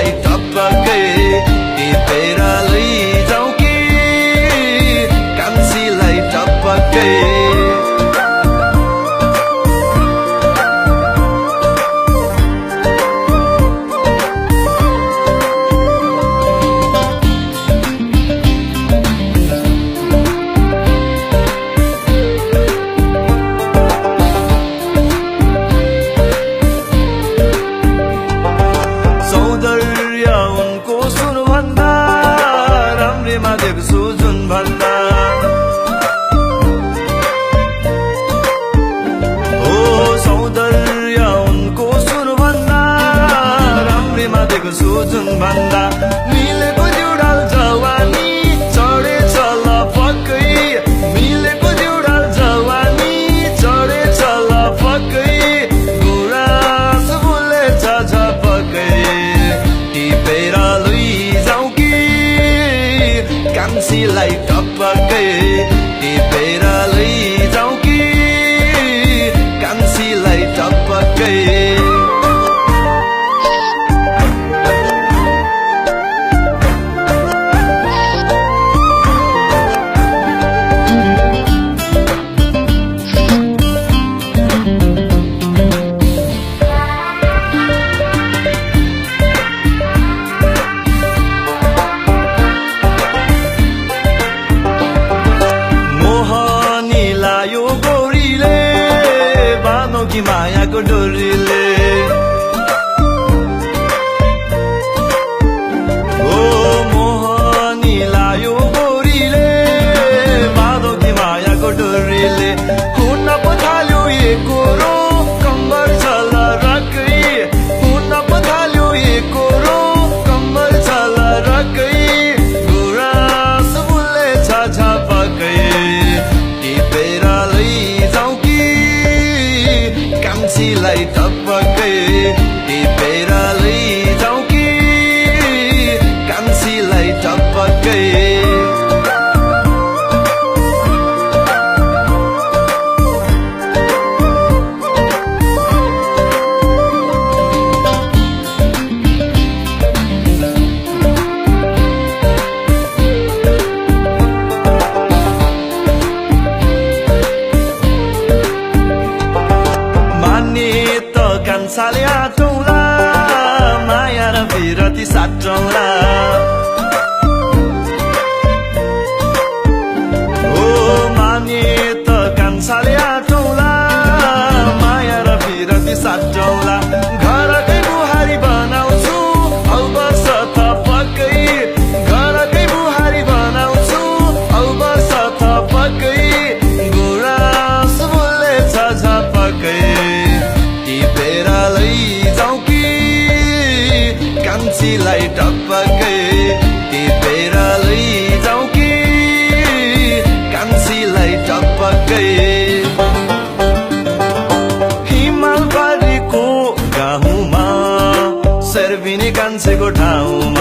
कान्छीलाई टपक्कै टिपेर लैजाऊ कि कान्छीलाई टपक्कै देख्छु जुन भन्दा ओ सौन्दर्य उनको सुर भन्दा राम्रीमा देख्छु जुन भन्दा मिलेको जुडाल जवानी चढेछ लपक्कै मिलेको जुडाल जवानी चढेछ लपक्कै गुराँस फुलेछ झपक्कै टिपेर लैजाऊ कि कान्छीलाई टपक्कै टिपेर लैजाऊ कि कान्छीलाई टपक्कै मायाको डोरीले ओ मोहनी लायो गोरीले माधवकी मायाको डोरीले हुन पथाल्यो एकोरो कम्बर छल रकै हुन पथाल्यो एकोरो कम्बर छल रकै गुराँस फुलेछ झपक्कै टिपेर लैजाऊ कि कान्छीलाई टपक्कै टिपेर लैजाऊ कि कान्छीलाई टपक्कै कान्छाले आटौला माया र विरती साटौला ओ माने त कान्छाले आटौला माया र विरती साटौला घरकै बुहारी बनाउँछु औ बस थपक्कै घरकै बुहारी बनाउँछु औ बस थपक्कै गुराँस फुलेछ झपक्कै टिपेर लैजाऊ कि कान्छीलाई टपक्कै टिपेर लैजाऊ कि कान्छीलाई टपक्कै हिमालबारीको गाउँमा सर्विने कान्छेको ठाउँमा